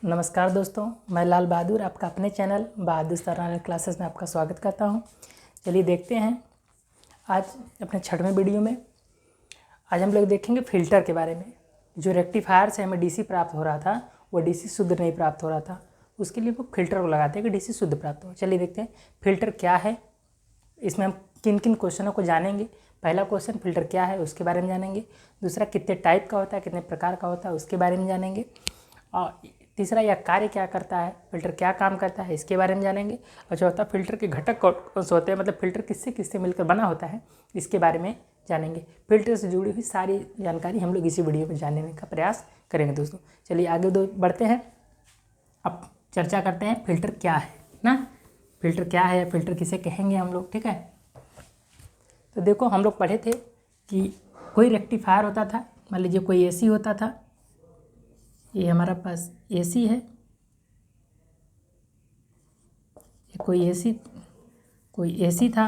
नमस्कार दोस्तों, मैं लाल बहादुर आपका अपने चैनल बहादुर सर ऑनलाइन क्लासेस में आपका स्वागत करता हूं। चलिए देखते हैं आज अपने 6वें वीडियो में। आज हम लोग देखेंगे फ़िल्टर के बारे में। जो रेक्टिफायर से हमें डीसी प्राप्त हो रहा था वो डीसी शुद्ध नहीं प्राप्त हो रहा था, उसके लिए वो फिल्टर को लगाते हैं कि डीसी शुद्ध प्राप्त हो। चलिए देखते हैं फ़िल्टर क्या है, इसमें हम किन किन क्वेश्चनों को जानेंगे। पहला क्वेश्चन फ़िल्टर क्या है उसके बारे में जानेंगे। दूसरा कितने टाइप का होता है, कितने प्रकार का होता है उसके बारे में जानेंगे। और तीसरा यह कार्य क्या करता है, फ़िल्टर क्या काम करता है इसके बारे में जानेंगे। और चौथा फ़िल्टर के घटक कौन से होते हैं, मतलब फ़िल्टर किससे किससे मिलकर बना होता है इसके बारे में जानेंगे। फ़िल्टर से जुड़ी हुई सारी जानकारी हम लोग इसी वीडियो में जानने का प्रयास करेंगे दोस्तों। चलिए आगे बढ़ते हैं। अब चर्चा करते हैं फ़िल्टर क्या है ना। फ़िल्टर क्या है, फ़िल्टर किसे कहेंगे हम लोग, ठीक है। तो देखो हम लोग पढ़े थे कि कोई रेक्टिफायर होता था। मान लीजिए कोई एसी होता था, ये हमारा पास एसी है, कोई एसी था।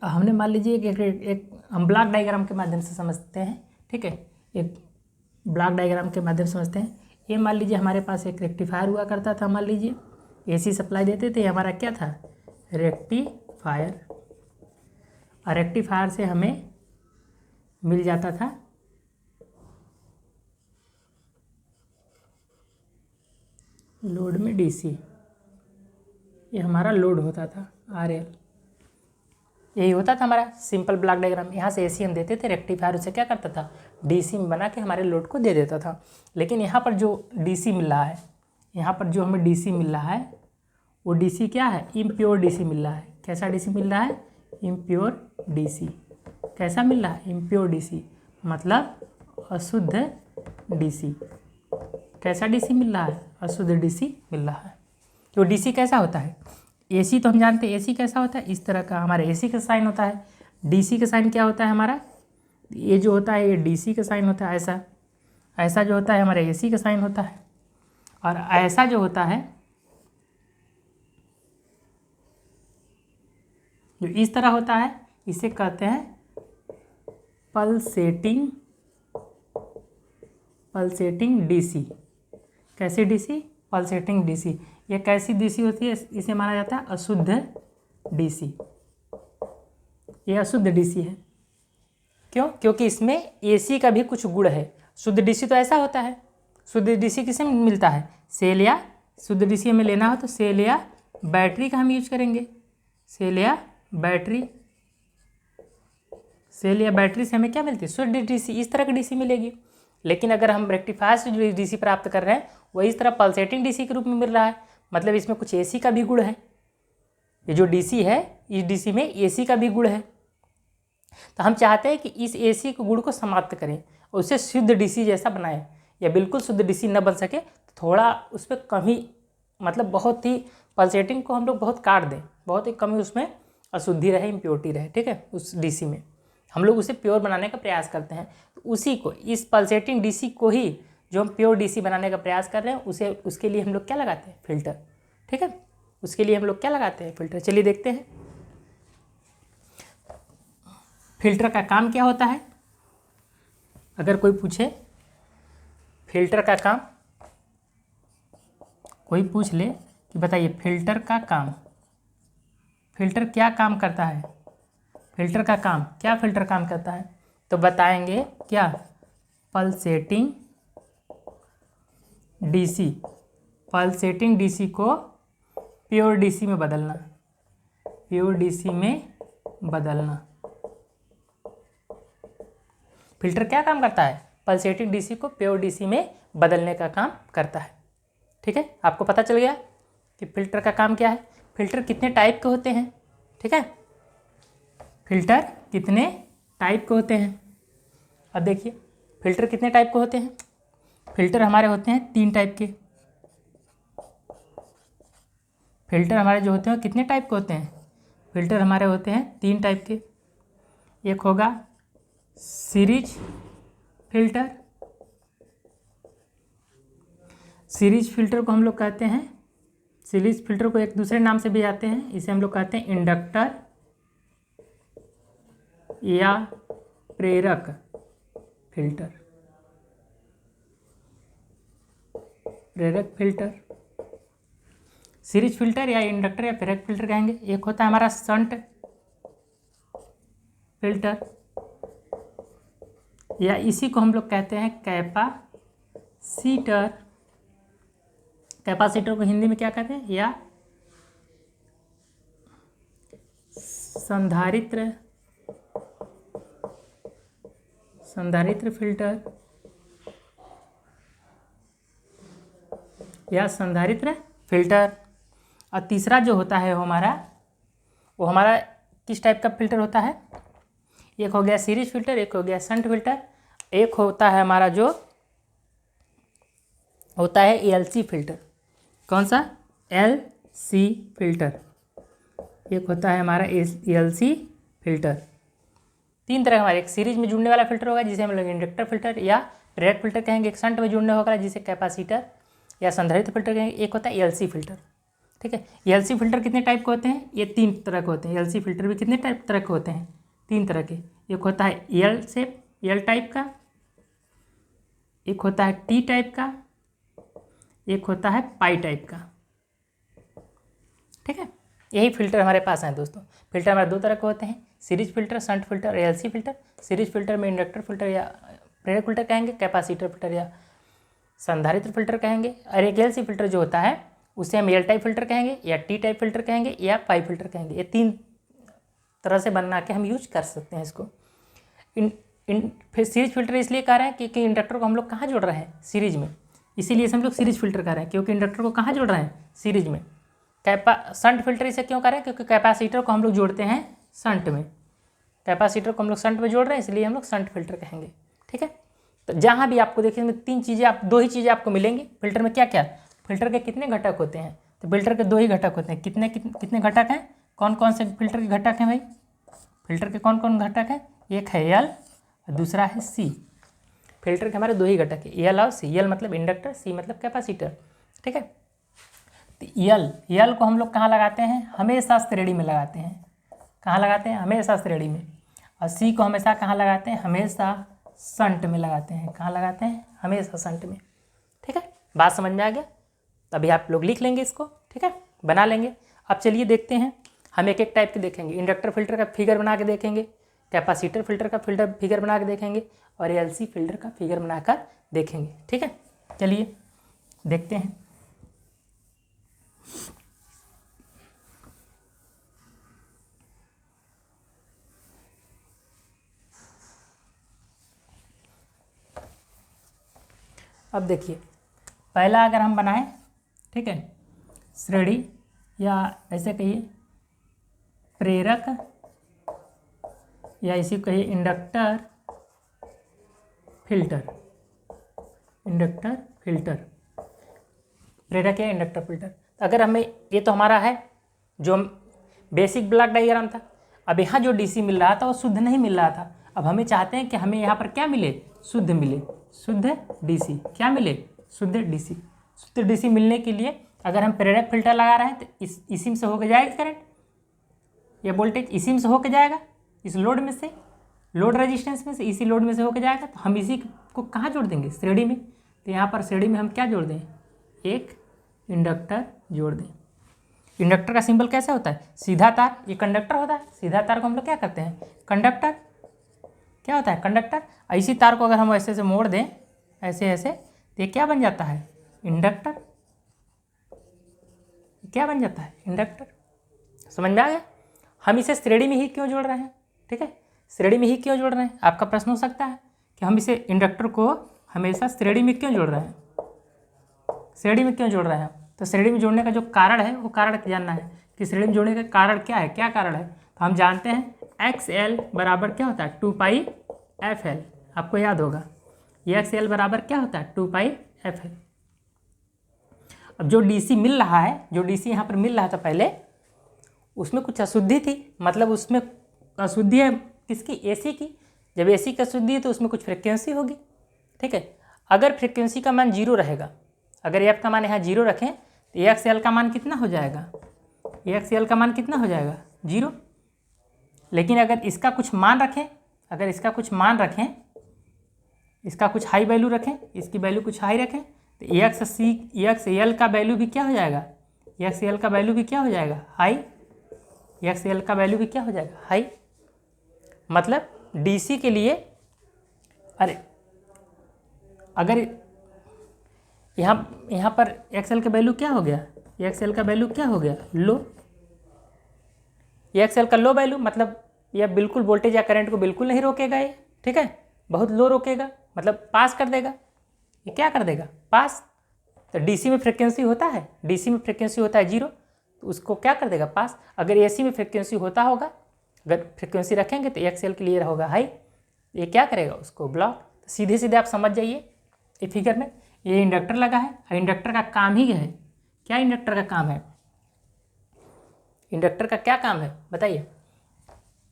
हमने मान लीजिए एक हम ब्लॉक डायग्राम के माध्यम से समझते हैं, ठीक है। एक ब्लॉक डायग्राम के माध्यम से समझते हैं। ये मान लीजिए हमारे पास एक रेक्टिफायर हुआ करता था। मान लीजिए एसी सप्लाई देते थे, हमारा क्या था, रेक्टिफायर। और रेक्टिफायर से हमें मिल जाता था लोड में डीसी। ये हमारा लोड होता था आरएल। यही होता था हमारा सिंपल ब्लॉक डायग्राम। यहाँ से एसी हम देते थे, रेक्टिफायर उसे क्या करता था, डीसी में बना के हमारे लोड को दे देता था। लेकिन यहाँ पर जो डीसी मिल रहा है, यहाँ पर जो हमें डीसी मिल रहा है वो डीसी क्या है, इम्प्योर डीसी मिल रहा है। कैसा डीसी मिल रहा है, इम्प्योर डीसी। कैसा मिल रहा है, इम्प्योर डीसी, मतलब अशुद्ध डीसी। कैसा डीसी मिल रहा है, अशुद्ध डीसी मिल रहा है। तो डीसी कैसा होता है, एसी तो हम जानते हैं एसी कैसा होता है, इस तरह का हमारे एसी का साइन होता है। डीसी का साइन क्या होता है हमारा, ये जो होता है ये डीसी का साइन होता है। ऐसा ऐसा जो होता है हमारे एसी का साइन होता है। और ऐसा जो होता है जो इस तरह होता है इसे कहते हैं पल्सेटिंग डीसी। कैसी डीसी, पल्सेटिंग डीसी। ये कैसी डीसी होती है, इसे माना जाता है अशुद्ध डीसी। ये अशुद्ध डीसी है। क्यों, क्योंकि इसमें एसी का भी कुछ गुण है। शुद्ध डीसी तो ऐसा होता है। शुद्ध डीसी किसे मिलता है, सेल या, शुद्ध डीसी हमें लेना हो तो सेल या बैटरी का हम यूज करेंगे। सेल या बैटरी से हमें क्या मिलती है, शुद्ध डीसी। इस तरह की डीसी मिलेगी। लेकिन अगर हम रेक्टिफायर से जो डीसी प्राप्त कर रहे हैं वही इस तरह पल्सेटिंग डीसी के रूप में मिल रहा है, मतलब इसमें कुछ एसी का भी गुण है। ये जो डीसी है इस डीसी में एसी का भी गुण है। तो हम चाहते हैं कि इस एसी के गुण को समाप्त करें और उसे शुद्ध डीसी जैसा बनाएं। या बिल्कुल शुद्ध डीसी न बन सके तो थोड़ा उस पर कमी, मतलब बहुत ही पल्सेटिंग को हम लोग बहुत काट दें, बहुत ही कमी उसमें अशुद्धि रहे, इम्प्योरिटी रहे, ठीक है। उस डीसी में हम लोग उसे प्योर बनाने का प्रयास करते हैं। तो उसी को, इस पल्सेटिंग डीसी को ही जो हम प्योर डीसी बनाने का प्रयास कर रहे हैं उसके लिए हम लोग क्या लगाते हैं, फिल्टर, ठीक है। उसके लिए हम लोग क्या लगाते हैं, फिल्टर। चलिए देखते हैं फिल्टर का काम क्या होता है। अगर कोई पूछे फिल्टर का काम, कोई पूछ ले कि बताइए फिल्टर का काम, फिल्टर क्या काम करता है, फिल्टर का काम क्या, फिल्टर काम करता है, तो बताएंगे क्या, पल्सेटिंग डीसी। पल्सेटिंग डीसी को प्योर डीसी में बदलना, प्योर डीसी में बदलना। फिल्टर क्या काम करता है, पल्सेटिंग डीसी को प्योर डीसी में बदलने का काम करता है, ठीक है। आपको पता चल गया कि फिल्टर का काम क्या है। फिल्टर कितने टाइप के होते हैं, ठीक है। फिल्टर कितने टाइप के होते हैं। अब देखिए फिल्टर कितने टाइप के होते हैं। फिल्टर हमारे होते हैं 3 टाइप के। फिल्टर हमारे जो होते हैं कितने टाइप के होते हैं, फिल्टर हमारे होते हैं 3 टाइप के। एक होगा सीरीज फिल्टर। सीरीज फिल्टर को हम लोग कहते हैं, सीरीज फिल्टर को एक दूसरे नाम से भी आते हैं, इसे हम लोग कहते हैं इंडक्टर या प्रेरक फिल्टर। प्रेरक फिल्टर, सीरीज फिल्टर या इंडक्टर या प्रेरक फिल्टर कहेंगे। एक होता है हमारा शंट फिल्टर, या इसी को हम लोग कहते हैं कैपेसिटर। कैपेसिटर को हिंदी में क्या कहते हैं, या संधारित्र फिल्टर या संधारित्र फिल्टर। और तीसरा जो होता है वो हमारा किस टाइप का फिल्टर होता है, एक हो गया सीरीज फिल्टर, एक हो गया शंट फिल्टर, एक होता है हमारा जो होता है एलसी फिल्टर। कौन सा, एलसी फिल्टर। एक होता है हमारा एलसी फिल्टर। तीन तरह का हमारे, एक सीरीज में जुड़ने वाला फिल्टर होगा जिसे हम लोग इंडक्टर फिल्टर या प्रेरक फिल्टर कहेंगे, एक शंट में जुड़ने होगा जिसे कैपेसिटर या संधारित्र फिल्टर कहेंगे, एक होता है एलसी फिल्टर। ठीक है, एलसी फिल्टर कितने टाइप के होते हैं, ये 3 तरह के होते हैं। एलसी फिल्टर भी कितने तरह के होते हैं, 3 तरह के। एक होता है एल शेप, एल टाइप का, एक होता है टी टाइप का, एक होता है पाई टाइप का। ठीक है, यही फिल्टर हमारे पास हैं दोस्तों। फिल्टर हमारे 2 तरह के होते हैं, सीरीज फिल्टर, शंट फिल्टर और एलसी फिल्टर। सीरीज फिल्टर में इंडक्टर फिल्टर या प्रेरक फिल्टर कहेंगे, कैपेसिटर फिल्टर या संधारित्र फिल्टर कहेंगे। और एक एलसी फिल्टर जो होता है उसे हम एल टाइप फिल्टर कहेंगे या टी टाइप फिल्टर कहेंगे या पाई फिल्टर कहेंगे। ये 3 तरह से बना के हम यूज कर सकते हैं इसको। फिर सीरीज फिल्टर इसलिए कह रहे हैं क्योंकि इंडक्टर को हम लोग कहाँ जोड़ रहे हैं, सीरीज में, इसीलिए हम लोग सीरीज फिल्टर कर रहे हैं, क्योंकि इंडक्टर को कहाँ जोड़ रहे हैं, सीरीज में। शंट फिल्टर इसे क्यों कर रहे हैं, क्योंकि कैपेसिटर को हम लोग जोड़ते हैं शंट में, कैपेसिटर को हम लोग शंट में जोड़ रहे हैं, इसलिए हम लोग शंट फिल्टर कहेंगे। ठीक है, तो जहाँ भी आपको देखिए 3 चीज़ें, 2 ही चीज़ें आपको मिलेंगी। फिल्टर में क्या क्या, फिल्टर के कितने घटक होते हैं, तो फिल्टर के 2 ही घटक होते हैं। कितने घटक हैं, कौन कौन से फिल्टर के घटक हैं भाई, फिल्टर के कौन कौन घटक हैं, एक है एल और दूसरा है सी। फिल्टर के हमारे 2 ही घटक है, एल और सी। एल मतलब इंडक्टर, सी मतलब कैपेसिटर। ठीक है, तो एल को हम लोग कहाँ लगाते हैं, हमेशा श्रेणी में लगाते हैं। कहाँ लगाते हैं, हमेशा श्रेणी में। और सी को हमेशा कहाँ लगाते हैं, हमेशा शंट में लगाते हैं। कहाँ लगाते हैं, हमेशा शंट में। ठीक है, बात समझ में आ गया। अभी आप लोग लिख लेंगे इसको, ठीक है, बना लेंगे। अब चलिए देखते हैं, हम एक एक टाइप के देखेंगे। इंडक्टर फिल्टर का फिगर बना के देखेंगे, कैपेसिटर फिल्टर का फिगर बना के देखेंगे, और एलसी फिल्टर का फिगर बनाकर देखेंगे। ठीक है, चलिए देखते हैं। अब देखिए, पहला अगर हम बनाएं, ठीक है, श्रेणी या ऐसे कहिए प्रेरक, या इसी को कहिए इंडक्टर फिल्टर। इंडक्टर फिल्टर, प्रेरक या इंडक्टर फिल्टर। अगर हमें, ये तो हमारा है जो बेसिक ब्लॉक डायग्राम था। अब यहाँ जो डीसी मिल रहा था वो शुद्ध नहीं मिल रहा था। अब हमें चाहते हैं कि हमें यहाँ पर क्या मिले, शुद्ध मिले, शुद्ध डीसी। क्या मिले, शुद्ध डीसी। शुद्ध डीसी मिलने के लिए अगर हम प्रेरक फिल्टर लगा रहे हैं तो इसी में से होकर जाएगा करंट, या वोल्टेज इसी में से होकर जाएगा, इस लोड में से, लोड रेजिस्टेंस में से, इसी लोड में से होकर जाएगा। तो हम इसी को कहाँ जोड़ देंगे, श्रेणी में। तो यहाँ पर श्रेणी में हम क्या जोड़ दें, एक इंडक्टर जोड़ दें। इंडक्टर का सिंबल कैसा होता है, सीधा तार। ये कंडक्टर होता है, सीधा तार को हम लोग क्या करते हैं, कंडक्टर। क्या होता है, कंडक्टर। इसी तार को अगर हम ऐसे से मोड़ दें, ऐसे ऐसे, तो ये क्या बन जाता है, इंडक्टर। क्या बन जाता है, इंडक्टर। समझ में आ गया। हम इसे श्रेणी में ही क्यों जोड़ रहे हैं, ठीक है, श्रेणी में ही क्यों जोड़ रहे हैं। आपका प्रश्न हो सकता है कि हम इसे इंडक्टर को हमेशा श्रेणी में क्यों जोड़ रहे हैं, श्रेणी में क्यों जोड़ रहे हैं। तो श्रेणी में जोड़ने का जो कारण है वो कारण जानना है कि श्रेणी में जोड़ने का कारण क्या है, क्या कारण है। तो हम जानते हैं एक्स एल बराबर क्या होता है, 2 पाई एफ एल। आपको याद होगा ये एक्स एल बराबर क्या होता है, 2 पाई एफ एल। अब जो डीसी मिल रहा है, जो डीसी यहाँ पर मिल रहा था पहले, उसमें कुछ अशुद्धि थी। मतलब उसमें अशुद्धि है किसकी, एसी की। जब एसी की अशुद्धि है तो उसमें कुछ फ्रिक्वेंसी होगी, ठीक है। अगर फ्रिक्वेंसी का मान 0 रहेगा, अगर एफ का मान यहाँ 0 रखें तो एक्स एल का मान कितना हो जाएगा, एक्स एल का मान कितना हो जाएगा, 0। लेकिन अगर इसका कुछ मान रखें, अगर इसका कुछ मान रखें, इसका कुछ हाई वैल्यू रखें, इसकी वैल्यू कुछ हाई रखें, तो एक्स एल का वैल्यू भी क्या हो जाएगा, एक्स एल का वैल्यू भी क्या हो जाएगा, हाई, एक्स एल का वैल्यू भी क्या हो जाएगा, हाई। मतलब डीसी के लिए, अरे अगर यहाँ पर एक्स एल का वैल्यू क्या हो गया, एक्स एल का वैल्यू क्या हो गया, लो, एक्स एल का लो वैल्यू, मतलब यह बिल्कुल वोल्टेज या करंट को बिल्कुल नहीं रोकेगा ये, ठीक है, बहुत लो रोकेगा, मतलब पास कर देगा, ये क्या कर देगा, पास। तो डीसी में फ्रिक्वेंसी होता है, डीसी में फ्रिक्वेंसी होता है 0, तो उसको क्या कर देगा, पास। अगर एसी में फ्रिक्वेंसी होता होगा, अगर फ्रिक्वेंसी रखेंगे तो एक्स एल के लिए होगा हाई, ये क्या करेगा, उसको ब्लॉक। तो सीधे सीधे आप समझ जाइए ये फिगर में, ये इंडक्टर लगा है, और इंडक्टर का काम ही है क्या, इंडक्टर का काम है, इंडक्टर का क्या काम है बताइए।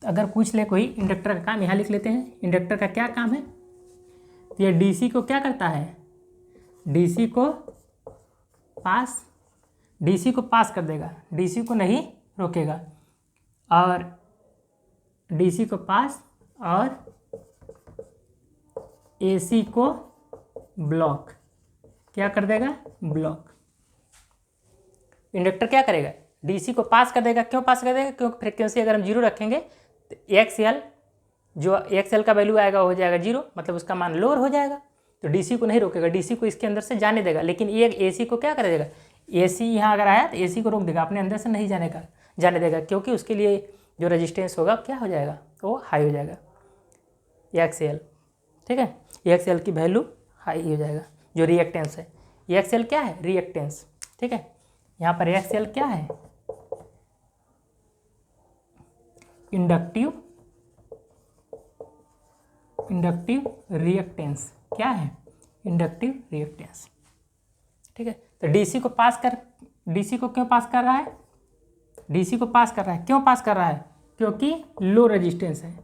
अगर पूछ ले कोई इंडक्टर का काम, यहाँ लिख लेते हैं, इंडक्टर का क्या काम है। तो ये डीसी को क्या करता है, डीसी को पास कर देगा, डीसी को नहीं रोकेगा, और डीसी को पास और एसी को ब्लॉक, क्या कर देगा, ब्लॉक। इंडक्टर क्या करेगा, डीसी को पास कर देगा, क्यों पास कर देगा, क्योंकि फ्रिक्वेंसी अगर हम 0 रखेंगे तो एक्स एल, जो एक्स एल का वैल्यू आएगा वो हो जाएगा 0, मतलब उसका मान लोअर हो जाएगा, तो डीसी को नहीं रोकेगा, डीसी को इसके अंदर से जाने देगा। लेकिन ये एसी को क्या कर देगा, एसी यहाँ अगर आया तो एसी को रोक देगा, अपने अंदर से नहीं जाने देगा, क्योंकि उसके लिए जो रेजिस्टेंस होगा क्या हो जाएगा, वो हाई हो जाएगा, एक्स एल, ठीक है, एक्स एल की वैल्यू हाई हो जाएगा। जो रिएक्टेंस है, एक्स एल क्या है, रिएक्टेंस, ठीक है, यहाँ पर एक्स एल क्या है, इंडक्टिव रिएक्टेंस, क्या है, इंडक्टिव रिएक्टेंस, ठीक है। तो डीसी को क्यों पास कर रहा है, डीसी को पास कर रहा है, क्यों पास कर रहा है, क्योंकि लो रेजिस्टेंस है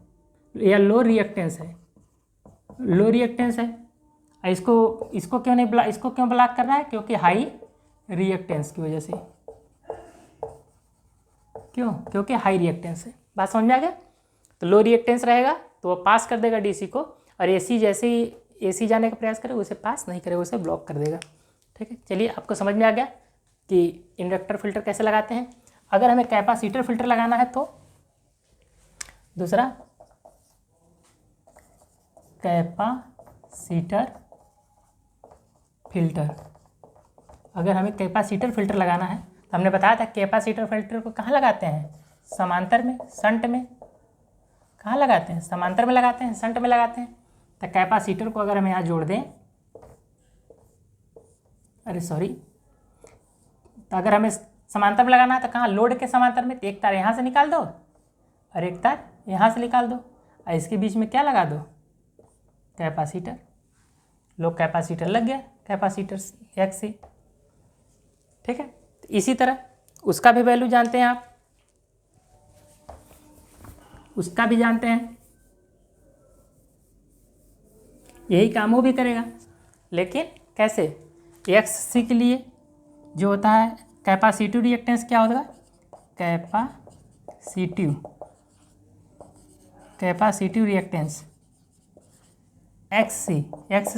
या लो रिएक्टेंस है, इसको क्यों नहीं इसको क्यों ब्लॉक कर रहा है, क्योंकि हाई रिएक्टेंस की वजह से, क्योंकि हाई रिएक्टेंस है। बात समझ में आ गया। तो लो रिएक्टेंस रहेगा तो वो पास कर देगा डीसी को, और एसी जैसे ही एसी जाने का प्रयास करेगा उसे पास नहीं करेगा, उसे ब्लॉक कर देगा, ठीक है। चलिए आपको समझ में आ गया कि इंडक्टर फिल्टर कैसे लगाते हैं। अगर हमें कैपेसिटर फिल्टर लगाना है तो दूसरा, कैपेसिटर फिल्टर, अगर हमें कैपेसिटर फिल्टर लगाना है तो हमने बताया था कैपेसिटर फिल्टर को कहाँ लगाते हैं, समांतर में, शंट में, कहाँ लगाते हैं, समांतर में लगाते हैं, शंट में लगाते हैं। तो कैपेसिटर को अगर हम यहाँ जोड़ दें, तो अगर हमें समांतर में लगाना है तो कहाँ, लोड के समांतर में, तो एक तार यहाँ से निकाल दो और एक तार यहाँ से निकाल दो, और इसके बीच में क्या लगा दो, कैपेसिटर। लो कैपेसिटर लग गया, कैपेसिटर एक्स सी, ठीक है। तो इसी तरह उसका भी वैल्यू जानते हैं आप, उसका भी जानते हैं, यही काम वो भी करेगा, लेकिन कैसे, एक्स सी के लिए जो होता है कैपेसिटिव रिएक्टेंस क्या होगा, कैपेसिटिव रिएक्टेंस एक्स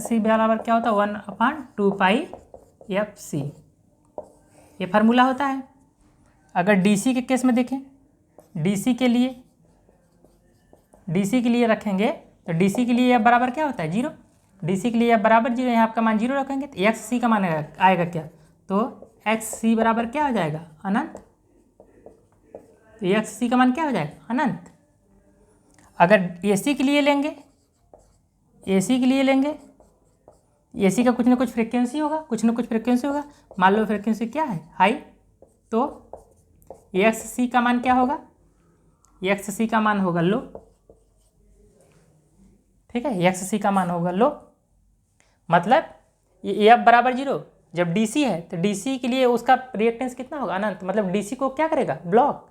सी बराबर क्या होता है, 1/2 पाई एफ सी, ये फार्मूला होता है। अगर डीसी के केस में देखें, डीसी के लिए रखेंगे तो डीसी के लिए एफ बराबर क्या होता है, 0, डीसी के लिए एफ बराबर 0, यहाँ आपका मान 0 रखेंगे तो एक्स सी का मान आएगा क्या, तो एक्स सी बराबर क्या हो जाएगा, अनंत। तो एक्स सी का मान क्या हो जाएगा, अनंत। अगर एसी के लिए लेंगे, एसी का कुछ ना कुछ फ्रिक्वेंसी होगा, मान लो फ्रिक्वेंसी क्या है, हाई, तो एक्स सी का मान क्या होगा, एक्स सी का मान होगा लो, ठीक है, एक्स सी का मान होगा लो, मतलब ये एफ बराबर 0, जब डीसी है तो डीसी के लिए उसका रिएक्टेंस कितना होगा, अनंत, मतलब डीसी को क्या करेगा, ब्लॉक,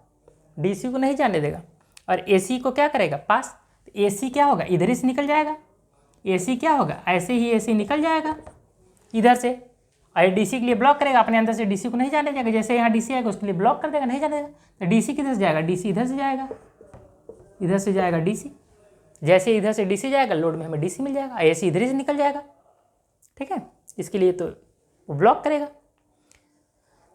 डीसी को नहीं जाने देगा, और एसी को क्या करेगा, पास। तो एसी क्या होगा, इधर ही से निकल जाएगा, एसी क्या होगा, ऐसे ही एसी निकल जाएगा इधर से, और डीसी के लिए ब्लॉक करेगा, अपने अंदर से डीसी को नहीं जाने देगा, जैसे यहाँ डीसी आएगा उसके लिए ब्लॉक कर देगा, नहीं जाने देगा। तो डीसी किधर से जाएगा, डीसी इधर से जाएगा, डीसी, जैसे इधर से डीसी जाएगा लोड में हमें डीसी मिल जाएगा, एसी इधर ही से निकल जाएगा, ठीक है। इसके लिए तो वो ब्लॉक करेगा।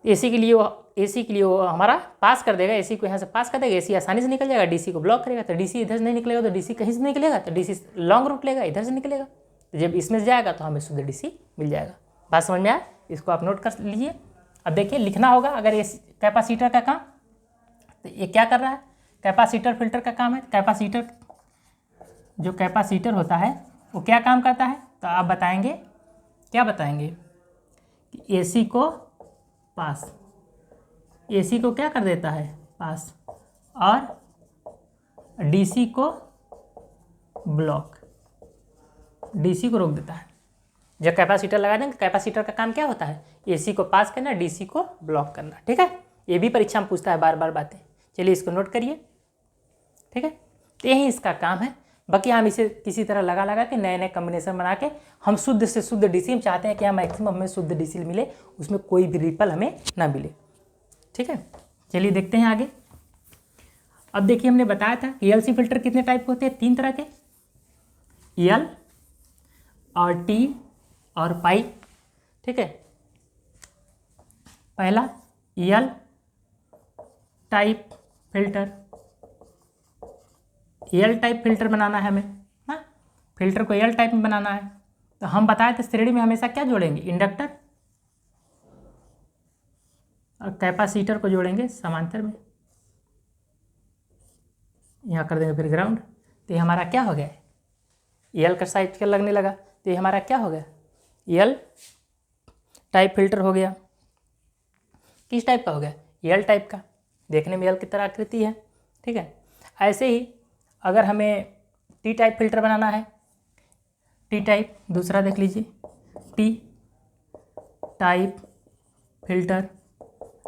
एसी के लिए वो हमारा पास कर देगा, एसी को यहाँ से पास कर देगा, एसी आसानी से निकल जाएगा, डीसी को ब्लॉक करेगा। तो डीसी इधर से नहीं निकलेगा तो डीसी कहीं से निकलेगा, तो डीसी लॉन्ग रूट लेगा, इधर से निकलेगा। तो जब इसमें से जाएगा तो हमें शुद्ध डीसी मिल जाएगा। बात समझ में आया? इसको आप नोट कर लीजिए। अब देखिए लिखना होगा अगर ये कैपेसिटर का काम, तो ये क्या कर रहा है, कैपेसिटर फिल्टर का काम है। कैपेसिटर, जो कैपेसिटर होता है वो क्या काम करता है, तो आप बताएंगे, क्या बताएंगे कि एसी को पास, एसी को क्या कर देता है, पास, और डीसी को ब्लॉक, डीसी को रोक देता है। जब कैपेसिटर लगा देंगे, कैपेसिटर का काम क्या होता है, एसी को पास करना, डीसी को ब्लॉक करना। ठीक है, ये भी परीक्षा में पूछता है बार बार बातें। चलिए इसको नोट करिए। ठीक है, तो यही इसका काम है। बाकी हम इसे किसी तरह लगा के नए नए कॉम्बिनेशन बना के हम शुद्ध से शुद्ध डीसी, हम चाहते हैं कि हम मैक्सिमम हमें शुद्ध डीसी मिले, उसमें कोई भी रिपल हमें ना मिले। ठीक है, चलिए देखते हैं आगे। अब देखिए हमने बताया था कि एलसी फिल्टर कितने टाइप के होते हैं, 3 तरह के, एल और टी और पाई। ठीक है, पहला L type filter, L type filter बनाना है हमें, हाँ, फिल्टर को एल टाइप में बनाना है। तो हम बताए थे श्रेणी में हमेशा क्या जोड़ेंगे, इंडक्टर और कैपेसिटर को जोड़ेंगे समांतर में, यहाँ कर देंगे फिर ग्राउंड। तो ये हमारा क्या हो गया, एल का साइड का लगने लगा, तो ये हमारा क्या हो गया, एल टाइप फिल्टर हो गया। किस टाइप का हो गया, एल टाइप का, देखने में एल की तरह आकृति है। ठीक है, ऐसे ही अगर हमें टी टाइप फिल्टर बनाना है, टी टाइप, दूसरा देख लीजिए, टी टाइप फिल्टर,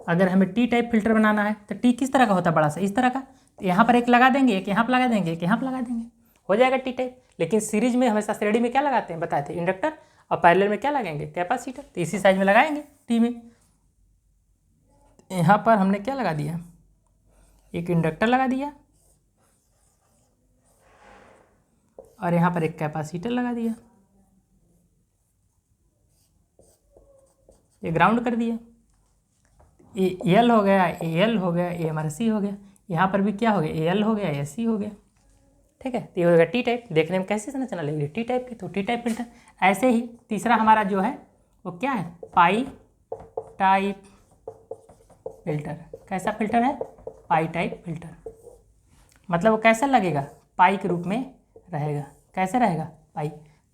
अगर हमें टी टाइप फिल्टर बनाना है तो टी किस तरह का होता है, बड़ा सा इस तरह का। तो यहाँ पर एक लगा देंगे, एक यहाँ पर लगा देंगे, एक यहाँ पर लगा देंगे, हो जाएगा टी टाइप। लेकिन सीरीज में हमेशा श्रेणी में क्या लगाते हैं, बताए थे इंडक्टर, और पैरेलल में क्या लगाएंगे, कैपेसिटर। तो इसी साइज में लगाएंगे टी में। यहाँ पर हमने क्या लगा दिया, एक इंडक्टर लगा दिया और यहाँ पर एक कैपेसिटर लगा दिया, ये ग्राउंड कर दिया। ये एल हो गया, ए एल हो गया, ए हमारा सी हो गया। यहाँ पर भी क्या हो गया, ए एल हो गया, ए सी हो गया। ठीक है, तो ये हो गया टी टाइप। देखने में कैसे संरचना लगेगी, टी टाइप की, तो टी टाइप फिल्टर। ऐसे ही तीसरा हमारा जो है वो क्या है, पाई टाइप फिल्टर। कैसा फिल्टर है, पाई टाइप फिल्टर। मतलब वो कैसा लगेगा, पाई के रूप में रहेगा। कैसे रहेगा, पाई,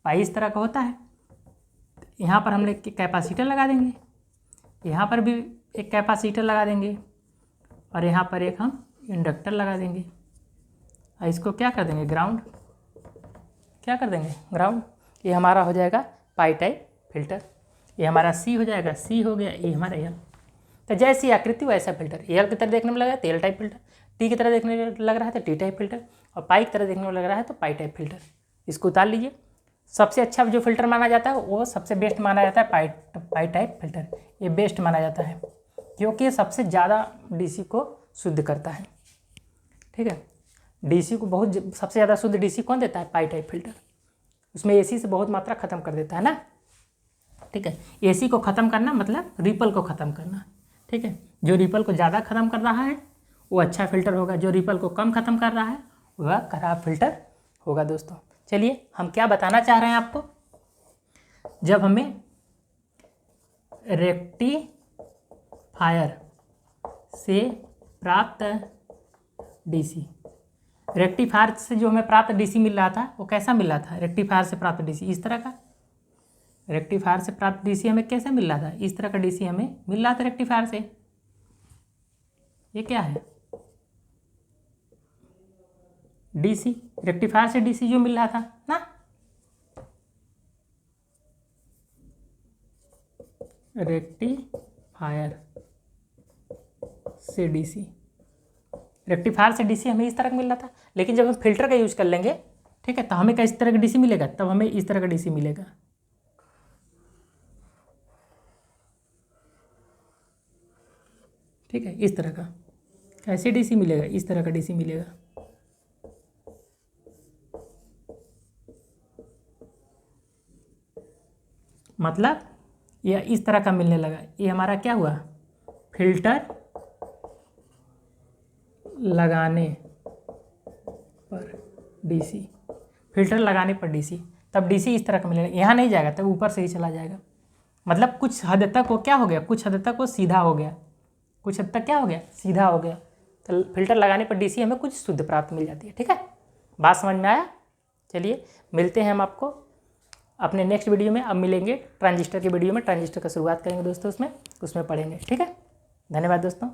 पाई इस तरह का होता है। यहाँ पर हमने कैपेसिटर लगा देंगे, यहाँ पर भी एक कैपेसिटर लगा देंगे, और यहाँ पर एक हम इंडक्टर लगा देंगे, और इसको क्या कर देंगे, ग्राउंड। क्या कर देंगे, ग्राउंड। ये हमारा हो जाएगा पाई टाइप फिल्टर। ये हमारा सी हो जाएगा, सी हो गया, ये हमारा एल। तो जैसी आकृति वैसा फिल्टर। एल की तरह देखने में लग रहा है तो एल टाइप फिल्टर, टी की तरह देखने में लग रहा है तो टी टाइप फिल्टर, और पाई की तरह देखने में लग रहा है तो पाई टाइप फिल्टर। इसको उतार लीजिए। सबसे अच्छा जो फिल्टर माना जाता है वो सबसे बेस्ट माना जाता है पाई टाइप फिल्टर। ये बेस्ट माना जाता है क्योंकि ये सबसे ज़्यादा डीसी को शुद्ध करता है। ठीक है, डीसी को बहुत सबसे ज़्यादा शुद्ध डीसी कौन देता है, पाई टाइप फिल्टर। उसमें एसी से बहुत मात्रा खत्म कर देता है ना। ठीक है, एसी को ख़त्म करना मतलब रिपल को ख़त्म करना। ठीक है, जो रिपल को ज़्यादा ख़त्म कर रहा है वो अच्छा फिल्टर होगा, जो रिपल को कम ख़त्म कर रहा है वह खराब फिल्टर होगा। दोस्तों चलिए हम क्या बताना चाह रहे हैं आपको, जब हमें रेक्टिफायर से प्राप्त डीसी, रेक्टिफायर से जो हमें प्राप्त डीसी मिल रहा था वो कैसा मिल रहा था, रेक्टिफायर से प्राप्त डीसी इस तरह का। रेक्टिफायर से प्राप्त डीसी हमें कैसे मिल रहा था, इस तरह का डीसी हमें मिल रहा था रेक्टिफायर से। ये क्या है, डीसी, रेक्टिफायर से डीसी जो मिल रहा था ना, रेक्टिफायर से डीसी, रेक्टिफायर से डीसी हमें इस तरह का मिल रहा था। लेकिन जब हम फिल्टर का यूज कर लेंगे, ठीक है, तो हमें किस तरह का डीसी मिलेगा, तब हमें इस तरह का डीसी मिलेगा। ठीक है, इस तरह का कैसे डीसी मिलेगा, इस तरह का डीसी मिलेगा। मतलब ये इस तरह का मिलने लगा, ये हमारा क्या हुआ, फिल्टर लगाने पर डीसी, फिल्टर लगाने पर डीसी, तब डीसी इस तरह का मिलेगा, यहाँ नहीं जाएगा तब ऊपर से ही चला जाएगा। मतलब कुछ हद तक वो क्या हो गया, कुछ हद तक वो सीधा हो गया, कुछ हद तक क्या हो गया, सीधा हो गया। तो फिल्टर लगाने पर डीसी हमें कुछ शुद्ध प्राप्त मिल जाती है। ठीक है, बात समझ में आया। चलिए मिलते हैं हम आपको अपने नेक्स्ट वीडियो में। अब मिलेंगे ट्रांजिस्टर के वीडियो में, ट्रांजिस्टर का शुरुआत करेंगे दोस्तों, उसमें पढ़ेंगे। ठीक है, धन्यवाद दोस्तों।